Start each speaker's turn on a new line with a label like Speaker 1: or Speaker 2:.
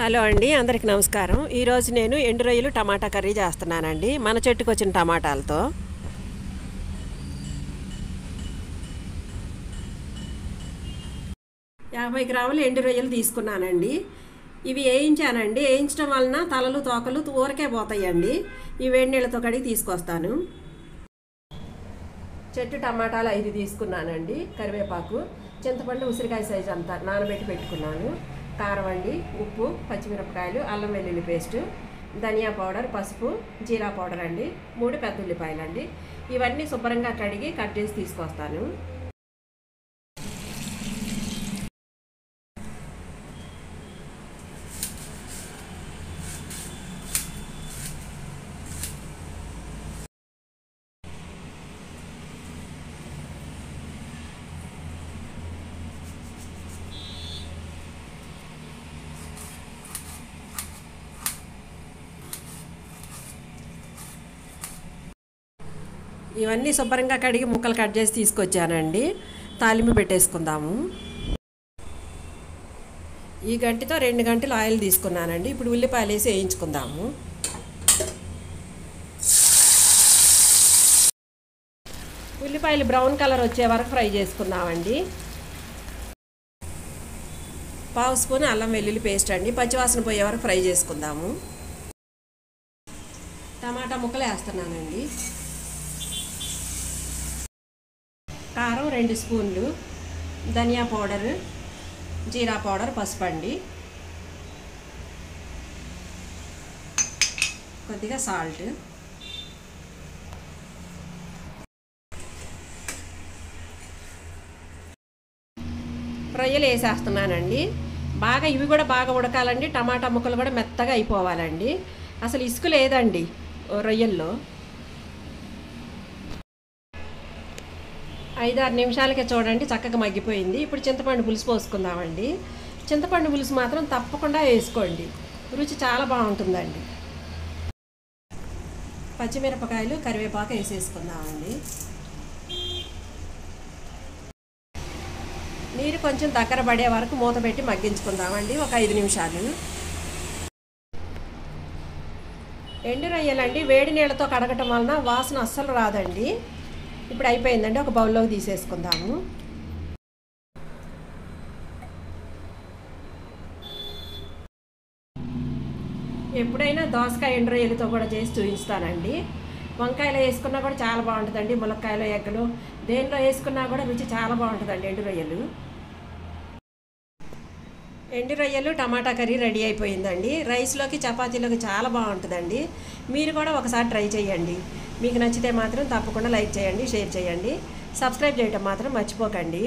Speaker 1: Hello అండి, అందరికి నమస్కారం. ఈరోజు నేను ఎండు రొయ్యలు టమాటా కర్రీ చేస్తున్నానండి. మన చెట్టుకు వచ్చిన టమాటాలతో 50 గ్రాములు ఎండు రొయ్యలు తీసుకున్నానండి. ఇవి వేయించానండి. వేయించడం వలన తలలు తోకలు ఊరకే పోతాయండి. ఈ వేడి నీళ్ళతో కడిగి తీసుకొస్తాను. చెట్టు టమాటాలు 5 తీసుకున్నానండి. కరివేపాకు, చింతపండు ఉసిరికాయ సైజు అంతా నానబెట్టి పెట్టుకున్నాను. కారం అండి, ఉప్పు, పచ్చిమిరపకాయలు, అల్లం వెల్లుల్లి పేస్టు, ధనియా పౌడర్, పసుపు, జీరా పౌడర్ అండి, 3 పెద్ద ఉల్లిపాయలు అండి. ఇవన్నీ శుభ్రంగా కడిగి కట్ చేసి తీసుకొస్తాను. ఇవన్నీ శుభ్రంగా కడిగి ముక్కలు కట్ చేసి తీసుకొచ్చానండి. తాలింపు పెట్టేసుకుందాము. ఈ గంటితో 2 గంటలు ఆయిల్ తీసుకున్నానండి. ఇప్పుడు ఉల్లిపాయలు వేసి వేయించుకుందాము. ఉల్లిపాయలు బ్రౌన్ కలర్ వచ్చే వరకు ఫ్రై చేసుకుందామండి. 1/2 స్పూన్ అల్లం వెల్లుల్లి పేస్ట్ అండి. పచ్చివాసన పోయే వరకు ఫ్రై చేసుకుందాము. టమాటా ముక్కలు వేస్తున్నానండి. కారం 2 స్పూన్లు, ధనియా పౌడర్, జీరా పౌడర్, పసుపు అండి, కొద్దిగా సాల్ట్, రొయ్యలు వేసేస్తున్నానండి. ఇవి కూడా బాగా ఉడకాలండి. టమాటా ముక్కలు కూడా మెత్తగా అయిపోవాలండి. అసలు ఇసుక లేదండి రొయ్యల్లో. 5-6 నిమిషాలకే చూడండి చక్కగా మగ్గిపోయింది. ఇప్పుడు చింతపండు పులుసు పోసుకుందామండి. చింతపండు పులుసు మాత్రం తప్పకుండా వేసుకోండి, రుచి చాలా బాగుంటుందండి. పచ్చిమిరపకాయలు, కరివేపాకు వేసేసుకుందామండి. నీరు కొంచెం దగ్గర పడే వరకు మూత పెట్టి మగ్గించుకుందామండి, ఒక 5 నిమిషాలు. ఎండు రొయ్యలండి వేడి నీళ్ళతో కడగటం వలన వాసన అస్సలు రాదండి. ఇప్పుడు అయిపోయిందండి, ఒక బౌల్లోకి తీసేసుకుందాము. ఎప్పుడైనా దోసకాయ ఎండు రొయ్యలతో కూడా చేసి చూపిస్తానండి. వంకాయలో వేసుకున్నా కూడా చాలా బాగుంటుందండి. ములక్కాయలో, ఎగ్గలు దేనిలో వేసుకున్నా కూడా రుచి చాలా బాగుంటుందండి ఎండు రొయ్యలు. ఎండు రొయ్యలు టమాటా కర్రీ రెడీ అయిపోయిందండి. రైస్లోకి, చపాతీలోకి చాలా బాగుంటుందండి. మీరు కూడా ఒకసారి ట్రై చేయండి. మీకు నచ్చితే మాత్రం తప్పకుండా లైక్ చేయండి, షేర్ చేయండి, సబ్స్క్రైబ్ చేయడం మాత్రం మర్చిపోకండి.